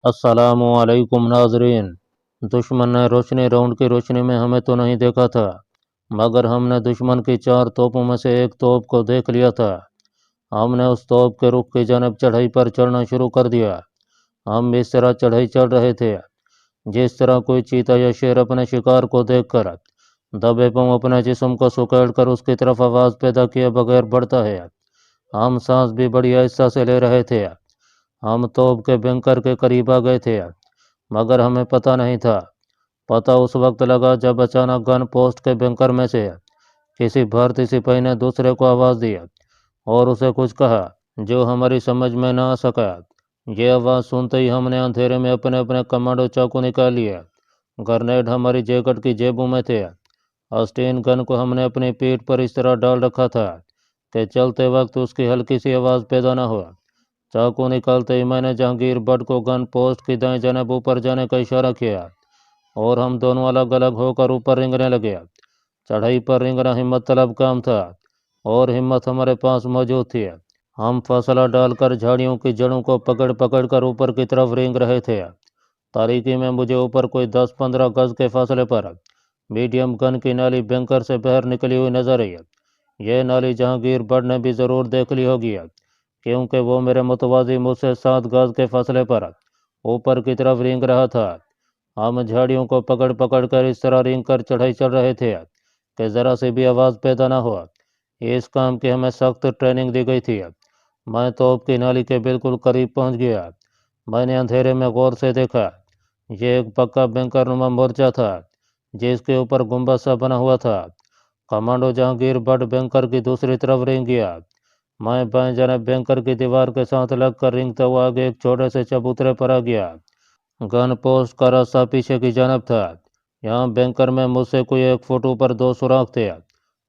अस्सलामु अलैकुम नाजरीन। दुश्मन ने रोशनी राउंड की रोशनी में हमें तो नहीं देखा था, मगर हमने दुश्मन की 4 तोपों में से एक तोप को देख लिया था। हमने उस तोप के रुख की जानब चढ़ाई पर चढ़ना शुरू कर दिया। हम इस तरह चढ़ाई चढ़ रहे थे जिस तरह कोई चीता या शेर अपने शिकार को देखकर दबे पांव अपने जिस्म को सुकेड़ कर उसकी तरफ आवाज़ पैदा किए बगैर बढ़ता है। हम सांस भी बड़ी आहिस्ता से ले रहे थे। हम तोप के बैंकर के करीब आ गए थे, मगर हमें पता नहीं था। पता उस वक्त लगा जब अचानक गन पोस्ट के बैंकर में से किसी भारतीय सिपाही ने दूसरे को आवाज़ दी और उसे कुछ कहा जो हमारी समझ में ना आ सका। ये आवाज़ सुनते ही हमने अंधेरे में अपने अपने कमांडो चाकू निकाल लिया। ग्रेनेड हमारी जैकेट की जेबों में थे। अस्टीन गन को हमने अपनी पीठ पर इस तरह डाल रखा था कि चलते वक्त उसकी हल्की सी आवाज़ पैदा न हो। चाकू निकालते ही मैंने जहांगीर बट को गन पोस्ट की दाएं जानब ऊपर जाने का इशारा किया और हम दोनों अलग अलग होकर ऊपर रेंगने लगे। चढ़ाई पर रेंगना हिम्मत तलब काम था और हिम्मत हमारे पास मौजूद थी। हम फासला डालकर झाड़ियों की जड़ों को पकड़ पकड़ कर ऊपर की तरफ रेंग रहे थे। तारीकी में मुझे ऊपर कोई 10-15 गज के फासले पर मीडियम गन की नाली बैंकर से बाहर निकली हुई नजर आई। यह नाली जहांगीर बट ने भी ज़रूर देख ली होगी, क्योंकि वो मेरे मुतवाज़ी मुझसे 7 गज के फासले पर ऊपर की तरफ रेंग रहा था। हम झाड़ियों को पकड़ पकड़ कर इस तरह रेंग कर चढ़ाई चढ़ रहे थे कि ज़रा सी भी आवाज़ पैदा ना हो। इस काम की हमें सख्त ट्रेनिंग दी गई थी। मैं तोप की नाली के बिल्कुल करीब पहुंच गया। मैंने अंधेरे में गौर से देखा। यह एक पक्का बैंकर नुमा मोर्चा था जिसके ऊपर गुंबद सा बना हुआ था। कमांडो जहांगीर बट बैंकर की दूसरी तरफ रेंग गया। मैं बाएं जानब बैंकर की दीवार के साथ लगकर रेंगता हुआ आगे एक छोटे से चबूतरे पर आ गया। गन पोस्ट का रास्ता पीछे की जानब था। यहाँ बैंकर में मुझसे कोई 1 फुट ऊपर 2 सुराख थे।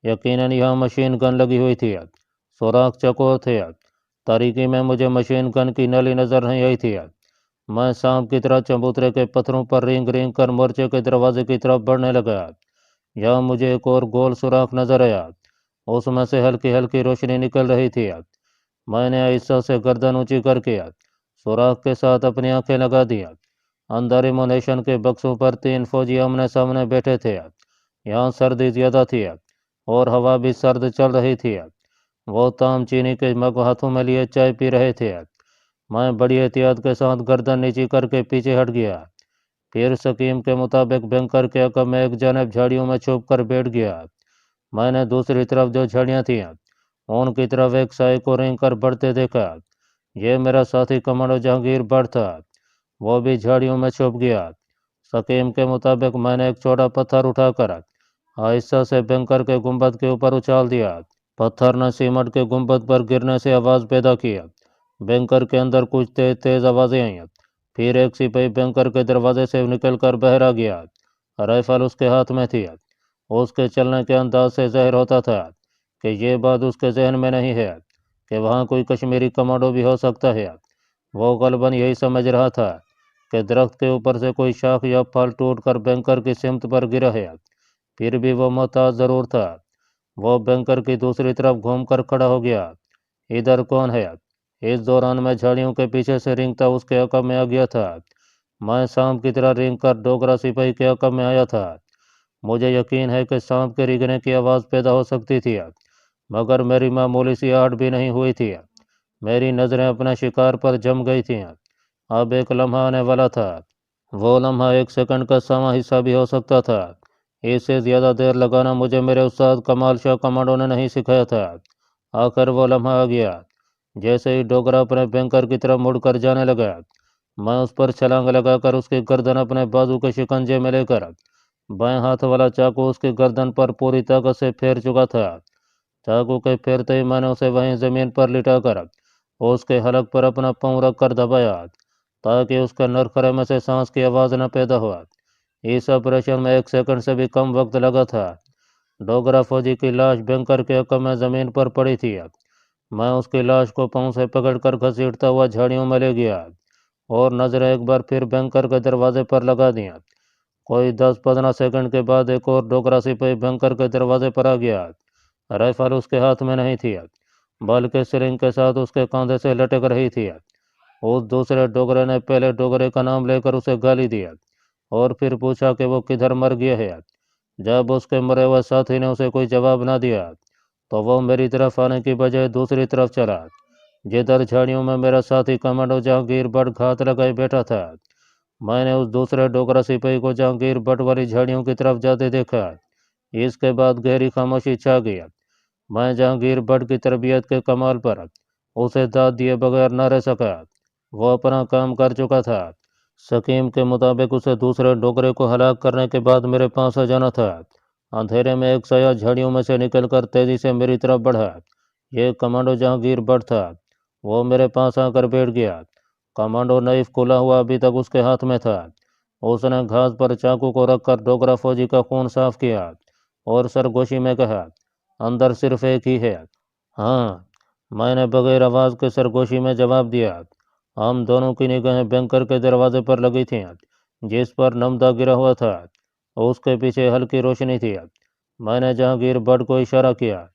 यकीनन यहाँ मशीन गन लगी हुई थी। सुराख चकोर थे। तारीकी में मुझे मशीन गन की नली नजर नहीं आई थी। मैं सांप की तरह चबूतरे के पत्थरों पर रेंग रेंग कर मोर्चे के दरवाजे की तरफ बढ़ने लगा। यहाँ मुझे एक और गोल सुराख नजर आया। उसमें से हल्की हल्की रोशनी निकल रही थी। मैंने आहिस्ता से गर्दन ऊंची करके सुराख के साथ अपनी आंखें लगा दी। अंदर इमोनेशन के बक्सों पर 3 फौजी आमने सामने बैठे थे। यहाँ सर्दी ज़्यादा थी और हवा भी सर्द चल रही थी। वो ताम चीनी के मग हाथों में लिए चाय पी रहे थे। मैं बड़ी एहतियात के साथ गर्दन नीची करके पीछे हट गया। फिर स्कीम के मुताबिक बैंकर के अकब में एक जानब झाड़ियों में छुप कर बैठ गया। मैंने दूसरी तरफ जो झाड़ियाँ थीं उनकी तरफ एक साई को रेंग कर बढ़ते देखा। यह मेरा साथी कमांडो जहांगीर बट था। वो भी झाड़ियों में छुप गया। स्कीम के मुताबिक मैंने एक छोटा पत्थर उठाकर आहिस्ता से बैंकर के गुंबद के ऊपर उछाल दिया। पत्थर ने सीमेंट के गुंबद पर गिरने से आवाज़ पैदा की। बैंकर के अंदर कुछ तेज तेज आवाज़ें आईं। फिर एक सिपाही बैंकर के दरवाजे से निकलकर बाहर आ गया। राइफल उसके हाथ में थी। उसके चलने के अंदाज से ज़ाहिर होता था कि ये बात उसके जहन में नहीं है कि वहाँ कोई कश्मीरी कमांडो भी हो सकता है। वो गलबन यही समझ रहा था कि दरख्त के ऊपर से कोई शाख या फल टूटकर बैंकर की सिमत पर गिरा है। फिर भी वो मोहताज ज़रूर था। वो बैंकर की दूसरी तरफ घूमकर खड़ा हो गया। इधर कौन है? इस दौरान मैं झाड़ियों के पीछे से रेंगता उसके अकब में आ गया था। मैं सांप की तरह रेंग कर डोगरा सिपाही के अकब में आया था। मुझे यकीन है कि सांप के रेंगने की आवाज़ पैदा हो सकती थी, मगर मेरी मामूली सी आहट भी नहीं हुई थी। मेरी नज़रें अपने शिकार पर जम गई थीं। अब एक लम्हा आने वाला था। वो लम्हा 1 सेकंड का सवा हिस्सा भी हो सकता था। इससे ज़्यादा देर लगाना मुझे मेरे उस्ताद कमाल शाह कमांडो ने नहीं सिखाया था। आखिर वो लम्हा आ गया। जैसे ही डोगरा अपने बैंकर की तरफ मुड़कर जाने लगा, मैं उस पर छलांग लगाकर उसकी गर्दन अपने बाजू के शिकंजे में लेकर बाएं हाथ वाला चाकू उसकी गर्दन पर पूरी ताकत से फेर चुका था। चाकू के फेरते ही मैंने उसे वहीं ज़मीन पर लिटाकर उसके हलक पर अपना पाँव रख कर दबाया ताकि उसके नरखरे में से सांस की आवाज़ न पैदा हो। इस ऑपरेशन में 1 सेकंड से भी कम वक्त लगा था। डोगरा फौजी की लाश बैंकर के अकब में ज़मीन पर पड़ी थी। मैं उसकी लाश को पाँव से पकड़कर घसीटता हुआ झाड़ियों में ले गया और नजरें एक बार फिर बैंकर के दरवाजे पर लगा दिया। कोई 10-15 सेकंड के बाद एक और डोगरा सिपाही बैंकर के दरवाजे पर आ गया। राइफल उसके हाथ में नहीं थी, बल्कि सिरिंज के साथ उसके कंधे से लटक रही थी। उस दूसरे डोगरे ने पहले डोगरे का नाम लेकर उसे गाली दिया और फिर पूछा कि वो किधर मर गया है। जब उसके मरे हुए साथी ने उसे कोई जवाब ना दिया तो वो मेरी तरफ आने की बजाय दूसरी तरफ चला, जिधर झाड़ियों में मेरा साथी कमांडो जहांगीर भट्ट घात लगाए बैठा था। मैंने उस दूसरे डोगरा सिपाही को जहांगीर भट्ट वाली झाड़ियों की तरफ जाते देखा। इसके बाद गहरी खामोशी छा गई। मैं जहांगीर भट्ट की तरबियत के कमाल पर उसे दाद दिए बगैर न रह सका। वो अपना काम कर चुका था। सकीम के मुताबिक उसे दूसरे डोगरे को हलाक करने के बाद मेरे पास आ जाना था। अंधेरे में एक साया झाड़ियों में से निकलकर तेजी से मेरी तरफ बढ़ा। ये कमांडो जहांगीर भट्ट था। वो मेरे पास आकर बैठ गया। कमांडो नाइफ खुला हुआ अभी तक उसके हाथ में था। उसने घास पर चाकू को रखकर डोगरा फौजी का खून साफ किया और सरगोशी में कहा, अंदर सिर्फ एक ही है। हाँ, मैंने बगैर आवाज के सरगोशी में जवाब दिया। हम दोनों की निगाहें बैंकर के दरवाजे पर लगी थीं, जिस पर नमदा गिरा हुआ था। उसके पीछे हल्की रोशनी थी। मैंने जहांगीर भट्ट को इशारा किया।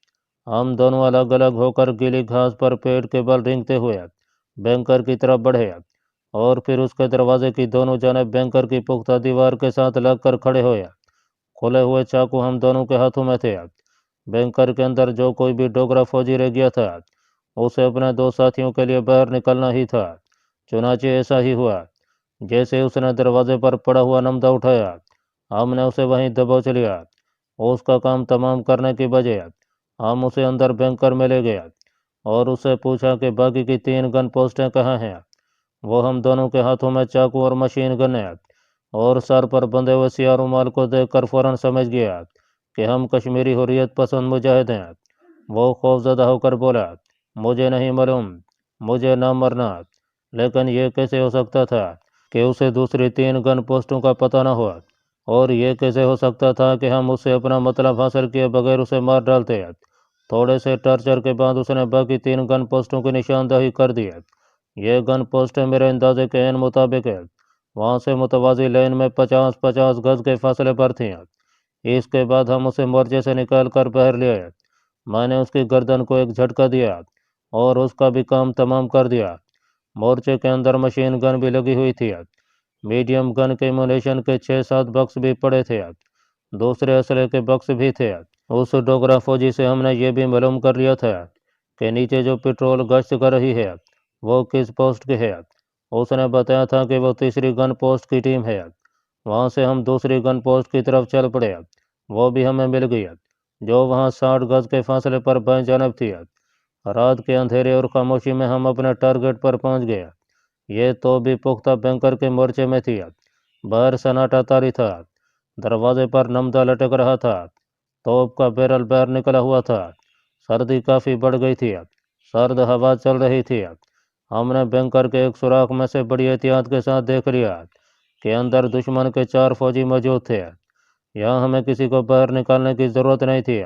हम दोनों अलग अलग होकर गीली घास पर पेट के बल रेंगते हुए बैंकर की तरफ बढ़े और फिर उसके दरवाजे की दोनों जानिब बैंकर की पुख्ता दीवार के साथ लगकर खड़े हुए। खुले हुए चाकू हम दोनों के हाथों में थे। बैंकर के अंदर जो कोई भी डोगरा फौजी रह गया था, उसे अपने दो साथियों के लिए बाहर निकलना ही था। चुनाचे ऐसा ही हुआ। जैसे उसने दरवाजे पर पड़ा हुआ नमदा उठाया, हमने उसे वहीं दबोच लिया। उसका काम तमाम करने की बजाय हम उसे अंदर बैंकर में ले गए और उससे पूछा कि बाकी की 3 गन पोस्टें कहाँ हैं। वो हम दोनों के हाथों में चाकू और मशीन गन है और सर पर बंधे हुए सियाह रुमाल को देखकर फौरन समझ गया कि हम कश्मीरी हुर्रियत पसंद मुजाहिद हैं। वो खौफजदा होकर बोला, मुझे नहीं मालूम, मुझे ना मरना। लेकिन ये कैसे हो सकता था कि उसे दूसरी 3 गन पोस्टों का पता न हुआ, और ये कैसे हो सकता था कि हम उससे अपना मतलब हासिल किए बगैर उसे मार डालते। थोड़े से टर्चर के बाद उसने बाकी 3 गन पोस्टों की निशानदही कर दी। ये गन पोस्टें मेरे अंदाजे के एन मुताबिक है वहाँ से मुतवाजी लाइन में 50-50 गज के फासले पर थीं। इसके बाद हम उसे मोर्चे से निकाल कर बाहर ले आए। मैंने उसकी गर्दन को एक झटका दिया और उसका भी काम तमाम कर दिया। मोर्चे के अंदर मशीन गन भी लगी हुई थी। मीडियम गन के एमुनेशन के 6-7 बक्स भी पड़े थे। दूसरे असले के बक्स भी थे। उस डोगरा फौजी से हमने ये भी मालूम कर लिया था कि नीचे जो पेट्रोल गश्त कर रही है वो किस पोस्ट की है। उसने बताया था कि वो तीसरी गन पोस्ट की टीम है। वहाँ से हम दूसरी गन पोस्ट की तरफ चल पड़े। वो भी हमें मिल गई, जो वहाँ 60 गज के फासले पर बाएं जानब थी। रात के अंधेरे और खामोशी में हम अपने टारगेट पर पहुंच गए। ये तो भी पुख्ता बैंकर के मोर्चे में थी। बाहर सन्नाटा तारी था। दरवाजे पर नमदा लटक रहा था। तोप का बैरल बाहर निकला हुआ था। सर्दी काफ़ी बढ़ गई थी। सर्द हवा चल रही थी। हमने बैंकर के एक सुराख में से बड़ी एहतियात के साथ देख लिया कि अंदर दुश्मन के 4 फौजी मौजूद थे। यहाँ हमें किसी को बाहर निकालने की ज़रूरत नहीं थी।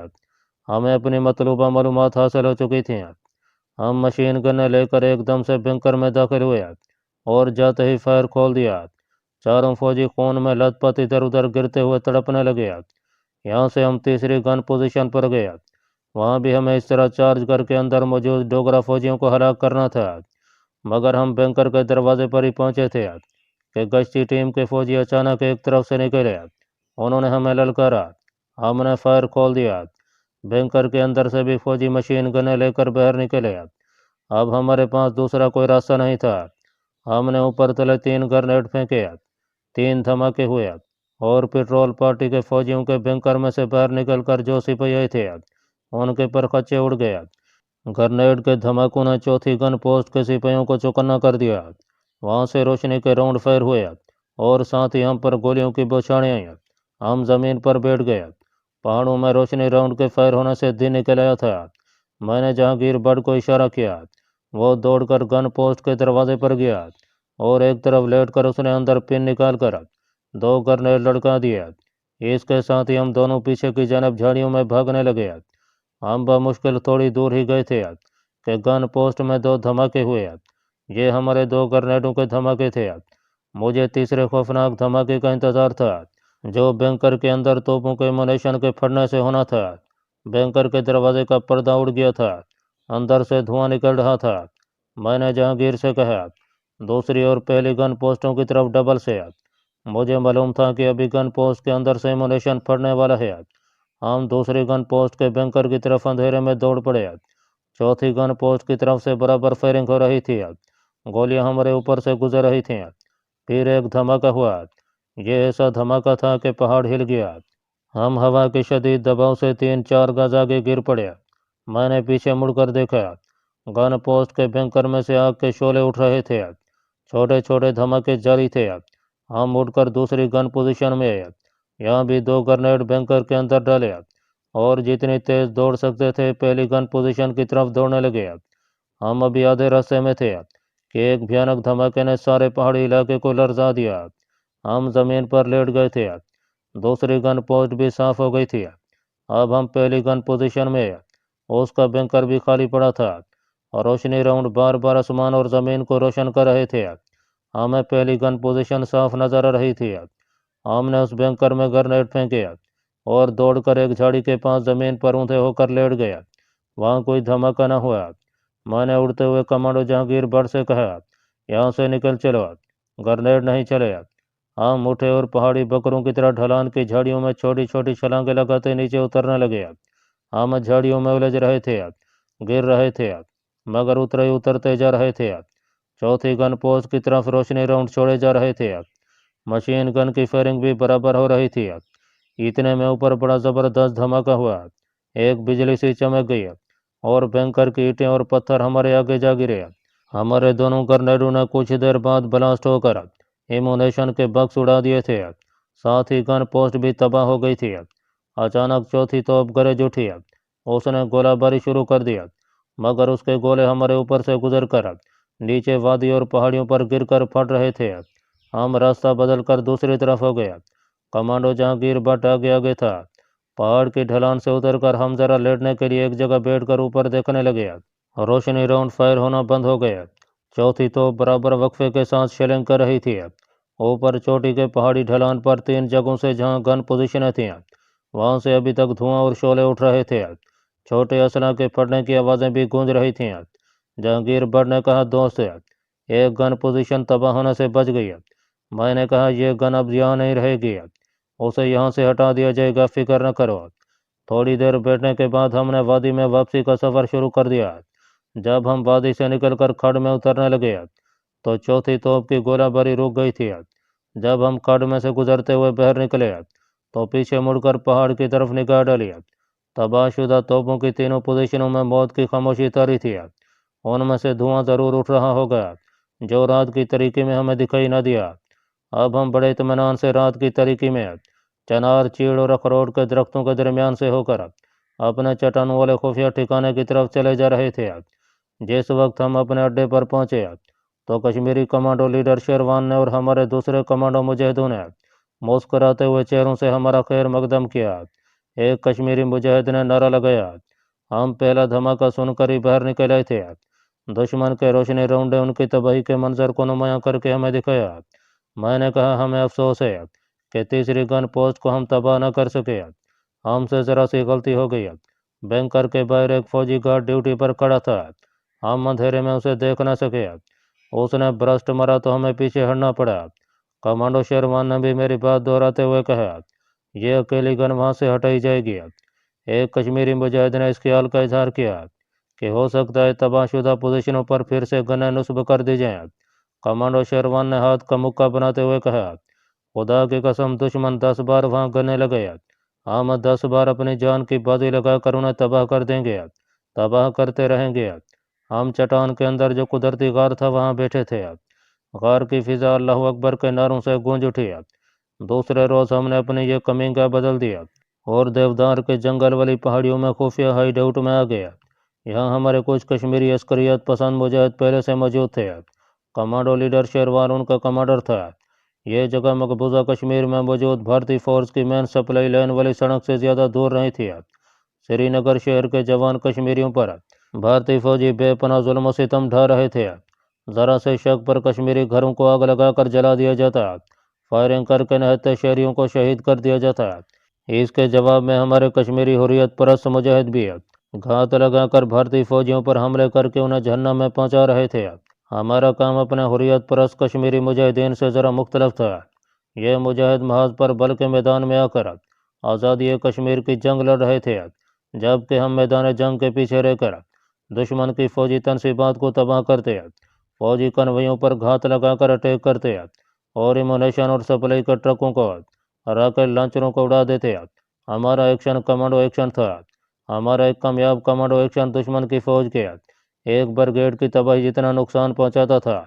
हमें अपनी मतलूबा मालूमात हासिल हो चुकी थी। हम मशीन गन लेकर एकदम से बैंकर में दाखिल हुए और जाते ही फायर खोल दिया। चारों फौजी खून में लथपथ इधर उधर गिरते हुए तड़पने लगे। यहाँ से हम तीसरी गन पोजीशन पर गए। वहाँ भी हमें इस तरह चार्ज करके अंदर मौजूद डोगरा फौजियों को हलाक करना था। मगर हम बैंकर के दरवाजे पर ही पहुंचे थे कि गश्ती टीम के फौजी अचानक एक तरफ से निकले। उन्होंने हमें ललकारा। हमने फायर खोल दिया। बैंकर के अंदर से भी फौजी मशीन गनें लेकर बाहर निकले। अब हमारे पास दूसरा कोई रास्ता नहीं था। हमने ऊपर तले 3 ग्रेनेड फेंके। 3 धमाके हुए और पेट्रोल पार्टी के फौजियों के बैंकर में से बाहर निकलकर जो सिपाही थे उनके पर खच्चे उड़ गए। ग्रेनेड के धमाकों ने चौथी गन पोस्ट के सिपाहियों को चौकन्ना कर दिया। वहां से रोशनी के राउंड फायर हुए और साथ ही हम पर गोलियों की बौछारें आई। हम जमीन पर बैठ गए। पहाड़ों में रोशनी राउंड के फायर होने से दिन निकल आया था। मैंने जहांगीर भट्ट को इशारा किया। वो दौड़कर गन पोस्ट के दरवाजे पर गया और एक तरफ लेटकर उसने अंदर पिन निकाल कर 2 ग्रेनेड लड़का दिए। इसके साथ ही हम दोनों पीछे की जानब झाड़ियों में भागने लगे। हम बमुश्किल थोड़ी दूर ही गए थे कि गन पोस्ट में 2 धमाके हुए। ये हमारे 2 ग्रेनेडों के धमाके थे। मुझे तीसरे खौफनाक धमाके का इंतजार था, जो बैंकर के अंदर तोपों के एमुनेशन के फटने से होना था। बैंकर के दरवाजे का पर्दा उड़ गया था। अंदर से धुआं निकल रहा था। मैंने जहांगीर से कहा, दूसरी ओर पहली गन पोस्टों की तरफ डबल से मुझे मालूम था कि अभी गन पोस्ट के अंदर से एमुनेशन फटने वाला है। हम दूसरी गन पोस्ट के बैंकर की तरफ अंधेरे में दौड़ पड़े। चौथी गन पोस्ट की तरफ से बराबर फायरिंग हो रही थी। गोलियां हमारे ऊपर से गुजर रही थीं। फिर एक धमाका हुआ। ये ऐसा धमाका था कि पहाड़ हिल गया। हम हवा के शदीद दबाव से 3-4 गज आगे गिर पड़े। मैंने पीछे मुड़कर देखा। गन पोस्ट के बैंकर में से आग के शोले उठ रहे थे। छोटे छोटे धमाके जारी थे। हम उठकर दूसरी गन पोजीशन में आए। यहाँ भी 2 ग्रेनेड बैंकर के अंदर डाले और जितनी तेज दौड़ सकते थे पहली गन पोजीशन की तरफ दौड़ने लगे। हम अभी आधे रास्ते में थे कि एक भयानक धमाके ने सारे पहाड़ी इलाके को लरजा दिया। हम जमीन पर लेट गए थे। दूसरी गन पोस्ट भी साफ हो गई थी। अब हम पहली गन पोजीशन में। उसका बैंकर भी खाली पड़ा था और रोशनी राउंड बार बार आसमान और ज़मीन को रोशन कर रहे थे। हमें पहली गन पोजीशन साफ नजर आ रही थी। हमने उस बैंकर में ग्रेनेड फेंके और दौड़कर एक झाड़ी के पास ज़मीन पर ऊंधे होकर लेट गया। वहाँ कोई धमाका न हुआ। मैंने उड़ते हुए कमांडो जहांगीर भट्ट से कहा, यहाँ से निकल चलो, ग्रेनेड नहीं चले। हम उठे और पहाड़ी बकरों की तरह ढलान की झाड़ियों में छोटी छोटी छलांगे लगाते नीचे उतरने लगे। हम झाड़ियों में उलझ रहे थे, गिर रहे थे, मगर उतरते जा रहे थे। चौथी गन पोस्ट की तरफ रोशनी राउंड छोड़े जा रहे थे। मशीन गन की फायरिंग भी बराबर हो रही थी। इतने में ऊपर बड़ा ज़बरदस्त धमाका हुआ। एक बिजली सी चमक गई और बैंकर की ईंटें और पत्थर हमारे आगे जा गिरे। हमारे दोनों ग्रेनेडों ने कुछ देर बाद ब्लास्ट होकर एमुनेशन के बक्स उड़ा दिए थे। साथ ही गन पोस्ट भी तबाह हो गई थी। अचानक चौथी तोप गरज उठी। उसने गोलाबारी शुरू कर दिया, मगर उसके गोले हमारे ऊपर से गुजरकर नीचे वादी और पहाड़ियों पर गिरकर फट रहे थे। हम रास्ता बदलकर दूसरी तरफ हो गया। कमांडो जहांगीर भट्ट आगे आगे था। पहाड़ की ढलान से उतरकर हम जरा लेटने के लिए एक जगह बैठकर ऊपर देखने लगे। रोशनी राउंड फायर होना बंद हो गया। चौथी तो बराबर वक्फे के साथ शेलिंग कर रही थी। ऊपर चोटी के पहाड़ी ढलान पर 3 जगहों से जहां गन पोजीशनें थीं, वहां से अभी तक धुआं और शोले उठ रहे थे। छोटे असला के फटने की आवाज़ें भी गूंज रही थीं। जहांगीर भट्ट ने कहा, दोस्त, एक गन पोजीशन तबाह होने से बच गई। मैंने कहा, यह गन अब यहाँ नहीं रहेगी, उसे यहाँ से हटा दिया जाएगा, फिक्र न करो। थोड़ी देर बैठने के बाद हमने वादी में वापसी का सफ़र शुरू कर दिया। जब हम वादी से निकलकर खड्ड में उतरने लगे तो चौथी तोप की गोलाबारी रुक गई थी। जब हम खड्ड में से गुजरते हुए बाहर निकले तो पीछे मुड़कर पहाड़ की तरफ निगाह डाली। तबाहशुदा तोपों की तीनों पोजीशनों में मौत की खामोशी तारी थी। उनमें से धुआं ज़रूर उठ रहा होगा जो रात की तारीकी में हमें दिखाई न दिया। अब हम बड़े इत्मीनान से रात की तारीकी में चनार, चीड़ और अखरोट के दरख्तों के दरमियान से होकर अपने चट्टानों वाले खुफिया ठिकाने की तरफ चले जा रहे थे। जिस वक्त हम अपने अड्डे पर पहुंचे तो कश्मीरी कमांडो लीडर शेरवान ने और हमारे दूसरे कमांडो मुजाहिदों ने मुस्कराते हुए चेहरों से हमारा खैर मकदम किया। एक कश्मीरी मुजाहिद ने नारा लगाया, हम पहला धमाका सुनकर ही बाहर निकल आए थे। दुश्मन के रोशनी राउंड ने उनकी तबाही के मंजर को नुमायां करके हमें दिखाया। मैंने कहा, हमें अफसोस है कि तीसरी गन पोस्ट को हम तबाह न कर सके। हमसे ज़रा सी गलती हो गई। बैंकर के बाहर एक फौजी गार्ड ड्यूटी पर खड़ा था। हम अंधेरे में उसे देख न सके। उसने ब्रस्ट मारा तो हमें पीछे हटना पड़ा। कमांडो शेरवान ने भी मेरी बात दोहराते हुए कहा, यह अकेली गन वहाँ से हटाई जाएगी। एक कश्मीरी मुजाहिद ने इस ख्याल का इजहार किया कि हो सकता है तबाहशुदा पोजीशनों पर फिर से गनें नस्ब कर दी जाएं। कमांडो शेरवान ने हाथ का मुक्का बनाते हुए कहा, खुदा की कसम, दुश्मन 10 बार वहाँ गने लगे, हम 10 बार अपनी जान की बाजी लगाकर उन्हें तबाह कर देंगे, तबाह करते रहेंगे। हम चट्टान के अंदर जो कुदरती गार था वहाँ बैठे थे। गार की फिजा अल्लाह अकबर के नारों से गूंज उठी। दूसरे रोज़ हमने अपनी ये कमींगा बदल दिया और देवदार के जंगल वाली पहाड़ियों में खुफिया हाइड आउट में आ गया। यहाँ हमारे कुछ कश्मीरी अस्करियत पसंद मुजाहिद पहले से मौजूद थे। कमांडो लीडर शेरवान उनका कमांडर था। यह जगह मकबूजा कश्मीर में मौजूद भारतीय फौज की मेन सप्लाई लाइन वाली सड़क से ज़्यादा दूर नहीं थी। श्रीनगर शहर के जवान कश्मीरियों पर भारतीय फौजी बेपनाह जुल्म सितम ढा रहे थे। ज़रा से शक पर कश्मीरी घरों को आग लगाकर जला दिया जाता, फायरिंग करके निहत्थे शहरियों को शहीद कर दिया जाता। इसके जवाब में हमारे कश्मीरी हुर्रियत परस्त मुजाहिद भी घात लगाकर भारतीय फौजियों पर हमले करके उन्हें जहन्नम में पहुंचा रहे थे। हमारा काम अपने हुर्रियत परस्त कश्मीरी मुजाहिदीन से ज़रा मुख्तलफ था। ये मुजाहिद महाज पर बल के मैदान में आकर आज़ादी कश्मीर की जंग लड़ रहे थे, जबकि हम मैदान जंग के पीछे रहकर दुश्मन की फ़ौजी तनसीबात को तबाह करते, फ़ौजी कन्वोयों पर घात लगाकर अटैक करते और इमोनेशन और सप्लाई के ट्रकों को रॉकेट लॉन्चरों को उड़ा देते। हमारा एक्शन कमांडो एक्शन था। हमारा एक कामयाब कमांडो एक्शन दुश्मन की फ़ौज के एक ब्रिगेड की तबाही जितना नुकसान पहुंचाता था।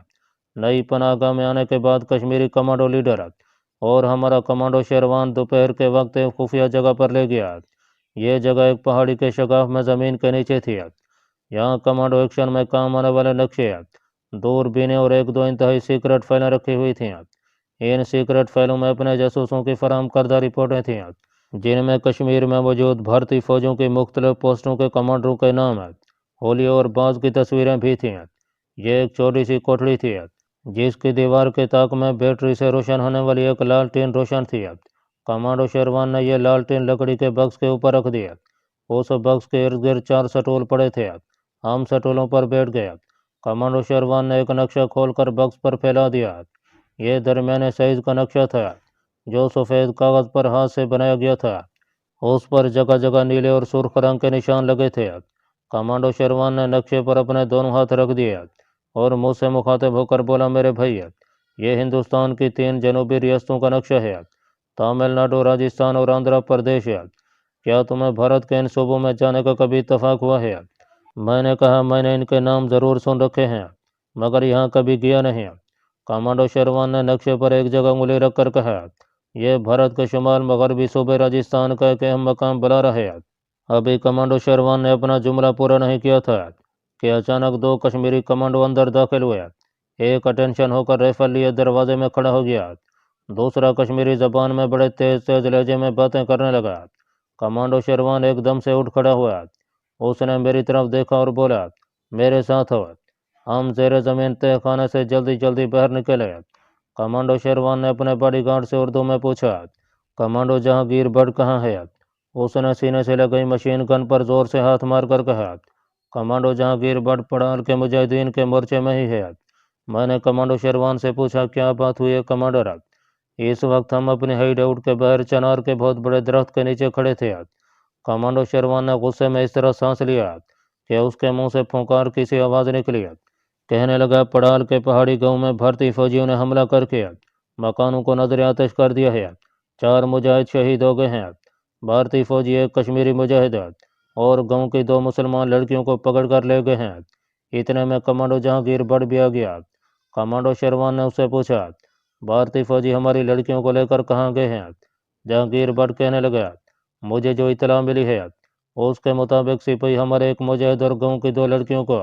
नई पनाहगाह में आने के बाद कश्मीरी कमांडो लीडर और हमारा कमांडो शेरवान दोपहर के वक्त एक खुफिया जगह पर ले गया। ये जगह एक पहाड़ी के शगाफ में ज़मीन के नीचे थी। यहाँ कमांडो एक्शन में काम आने वाले नक्शे, दूरबीनें और एक दो इंतहाई सीक्रेट फाइलें रखी हुई थीं। इन सीक्रेट फाइलों में अपने जासूसों की फराहम करदा रिपोर्टें थीं, जिनमें कश्मीर में मौजूद भारतीय फ़ौजों की मुख्तलिफ पोस्टों के कमांडरों के नाम, होलियों और बाज़ की तस्वीरें भी थीं। यह एक छोटी सी कोठड़ी थी, जिसकी दीवार के ताक में बैटरी से रोशन होने वाली एक लालटेन रोशन थी। कमांडो शेरवान ने यह लालटेन लकड़ी के बक्स के ऊपर रख दिया। उस बक्स के इर्द गिर्द 4 स्टूल पड़े थे। हम स्टूलों पर बैठ गए। कमांडो शेरवान ने एक नक्शा खोलकर बक्स पर फैला दिया। यह दरमियाने साइज का नक्शा था, जो सफ़ेद कागज़ पर हाथ से बनाया गया था। उस पर जगह जगह नीले और सुर्ख रंग के निशान लगे थे। कमांडो शेरवान ने नक्शे पर अपने दोनों हाथ रख दिए और मुझसे मुखातिब होकर बोला, मेरे भाई, ये हिंदुस्तान की 3 जनूबी रियासतों का नक्शा है, तमिलनाडु, राजस्थान और आंध्र प्रदेश। क्या तुम्हें भारत के इन सूबों में जाने का कभी इत्तफाक हुआ है? मैंने कहा, मैंने इनके नाम ज़रूर सुन रखे हैं, मगर यहाँ कभी गया नहीं। कमांडो शेरवान ने नक्शे पर एक जगह उंगली रखकर कहा, यह भारत के शुमाल मगरबी सूबे राजस्थान का एक अहम मकाम बला रहे। अभी कमांडो शेरवान ने अपना जुमला पूरा नहीं किया था कि अचानक 2 कश्मीरी कमांडो अंदर दाखिल हुए। एक अटेंशन होकर राइफल लिए दरवाजे में खड़ा हो गया, दूसरा कश्मीरी जबान में बड़े तेज तेज लहजे में बातें करने लगा। कमांडो शेरवान एकदम से उठ खड़ा हुआ। उसने मेरी तरफ देखा और बोला, मेरे साथ हो। हम ज़ेरे ज़मीन तय खाने से जल्दी जल्दी बाहर निकले। कमांडो शेरवान ने अपने बॉडीगार्ड से उर्दू में पूछा, कमांडो जहांगीर बट कहाँ है? उसने सीने से लगी मशीन गन पर जोर से हाथ मारकर कहा, कमांडो जहांगीर बट पड़ाल के मुजाहिदीन के मोर्चे में ही है। मैंने कमांडो शेरवान से पूछा, क्या बात हुई है कमांडर? इस वक्त हम अपने हाइड आउट के बाहर चनार के बहुत बड़े दरख्त के नीचे खड़े थे। कमांडो शेरवान ने गुस्से में इस तरह सांस लिया कि उसके मुंह से फुंकार की सी आवाज़ निकली। कहने लगा, पड़ाल के पहाड़ी गांव में भारतीय फौजियों ने हमला करके मकानों को नजर आतिश कर दिया है। 4 मुजाहिद शहीद हो गए हैं। भारतीय फौजी एक कश्मीरी मुजाहिद और गांव की 2 मुसलमान लड़कियों को पकड़ कर ले गए हैं। इतने में कमांडो जहांगीर बट भी आ गया। कमांडो शेरवान ने उससे पूछा, भारतीय फौजी हमारी लड़कियों को लेकर कहाँ गए हैं? जहांगीर बट कहने लगा, मुझे जो इतला मिली है उसके मुताबिक सिपाही हमारे एक मुजाहिद और गांव की 2 लड़कियों को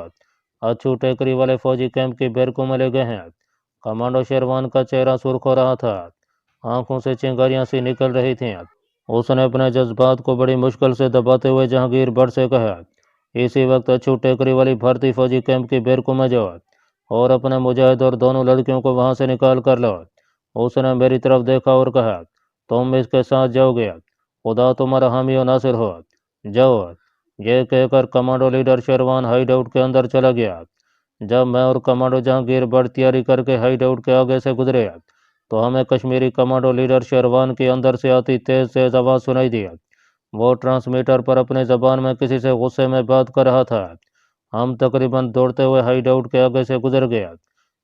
अच्छू टेकरी वाले फौजी कैंप की बैरकों में ले गए हैं। कमांडो शेरवान का चेहरा सुर्ख हो रहा था, आंखों से चिंगारियां सी निकल रही थीं। उसने अपने जज्बात को बड़ी मुश्किल से दबाते हुए जहांगीर बट से कहा, इसी वक्त अच्छू टेकरी वाली भारतीय फौजी कैंप की बैरकों में जाओ और अपने मुजाहिद और दोनों लड़कियों को वहां से निकाल कर लो। उसने मेरी तरफ देखा और कहा, तुम इसके साथ जाओगे, खुदा तुम्हारा हामी और नासिर हो, जाओ। यह कहकर कमांडो लीडर शेरवान हाइड आउट के अंदर चला गया। जब मैं और कमांडो जहांगीर बट तैयारी करके हाइड आउट के आगे से गुजरे तो हमें कश्मीरी कमांडो लीडर शेरवान की अंदर से आती तेज तेज आवाज़ सुनाई दी। वो ट्रांसमीटर पर अपनी ज़बान में किसी से गुस्से में बात कर रहा था। हम तकरीबन दौड़ते हुए हाइड आउट के आगे से गुजर गया।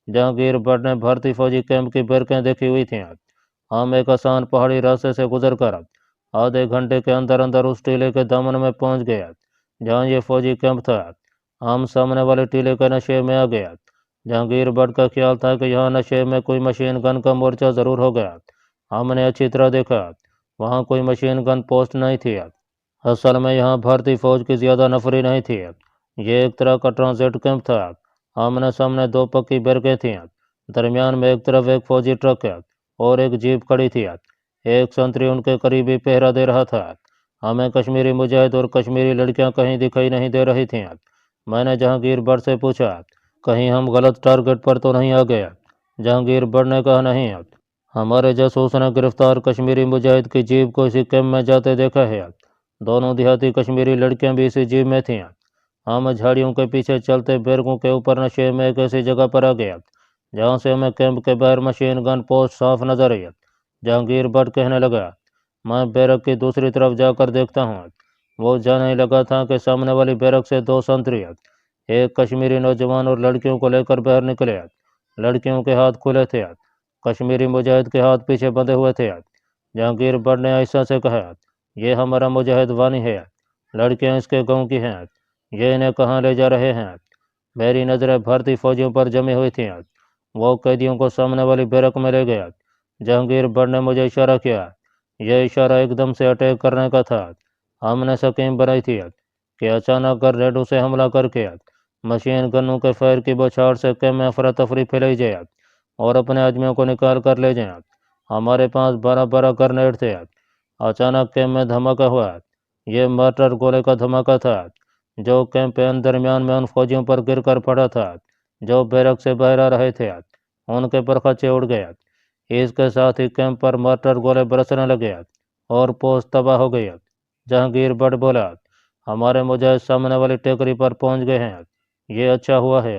जहांगीर बट ने भारतीय फौजी कैंप की बैरकें देखी हुई थीं। हम एक आसान पहाड़ी रास्ते से गुजर कर आधे घंटे के अंदर अंदर उस टीले के दामन में पहुंच गया जहां ये फौजी कैंप था। हम सामने वाले टीले के नशे में आ गया। जहांगीर बट का ख्याल था कि यहाँ नशे में कोई मशीन गन का मोर्चा ज़रूर होगा। हमने अच्छी तरह देखा, वहाँ कोई मशीन गन पोस्ट नहीं थी। असल में यहाँ भारतीय फौज की ज़्यादा नफरी नहीं थी। ये एक तरह का ट्रांजिट कैंप था। आमने सामने 2 पक्की बैरकें थीं। दरमियान में एक तरफ एक फौजी ट्रक और एक जीप खड़ी थी। एक संतरी उनके करीब ही पहरा दे रहा था। हमें कश्मीरी मुजाहिद और कश्मीरी लड़कियां कहीं दिखाई नहीं दे रही थीं। मैंने जहांगीर बट से पूछा, कहीं हम गलत टारगेट पर तो नहीं आ गए? जहांगीर बट ने कहा, नहीं, हमारे जासूस ने गिरफ्तार कश्मीरी मुजाहिद की जीप को इसी कैंप में जाते देखा है। दोनों देहाती कश्मीरी लड़कियां भी इसी जीप में थीं। हम झाड़ियों के पीछे चलते बैरकों के ऊपर नशे में एक ऐसी जगह पर आ गया जहाँ से हमें कैंप के बाहर मशीन गन पोस्ट साफ नजर आई। जहांगीर भट्ट कहने लगा, मैं बैरक की दूसरी तरफ जाकर देखता हूँ। वो जानने लगा था कि सामने वाली बैरक से दो संतरी, एक कश्मीरी नौजवान और लड़कियों को लेकर बाहर निकले। लड़कियों के हाथ खुले थे, कश्मीरी मुजाहिद के हाथ पीछे बंधे हुए थे। जहांगीर भट्ट ने आयशा से कहा, यह हमारा मुजाहिद वानी है, लड़कियां इसके गांव की हैं, ये इन्हें कहाँ ले जा रहे हैं। मेरी नज़रें भारतीय फौजियों पर जमी हुई थीं। वो कैदियों को सामने वाली बैरक में ले गया। जहांगीर भट्ट ने मुझे इशारा किया। यह इशारा एकदम से अटैक करने का था। हमने स्कीम बनाई थी कि अचानक ग्रेनेड से हमला करके मशीन गनों के फायर की बौछार से कैम्प में अफरा तफरी फैलाई जाए और अपने आदमियों को निकाल कर ले जाए। हमारे पास 12-12 ग्रेनेड थे। अचानक कैम्प में धमाका हुआ। यह मर्टर गोले का धमाका था जो कैंप के दरमियान में उन फौजियों पर गिरकर पड़ा था जो बैरक से बाहर आ रहे थे। उनके पर खच्चे उड़ गए। इसके साथ ही कैंप पर मर्टर गोले बरसने लगे और पोस्ट तबाह हो गई। जहांगीर भट्ट बोला, हमारे मुजाहिद सामने वाली टेकरी पर पहुंच गए हैं। ये अच्छा हुआ है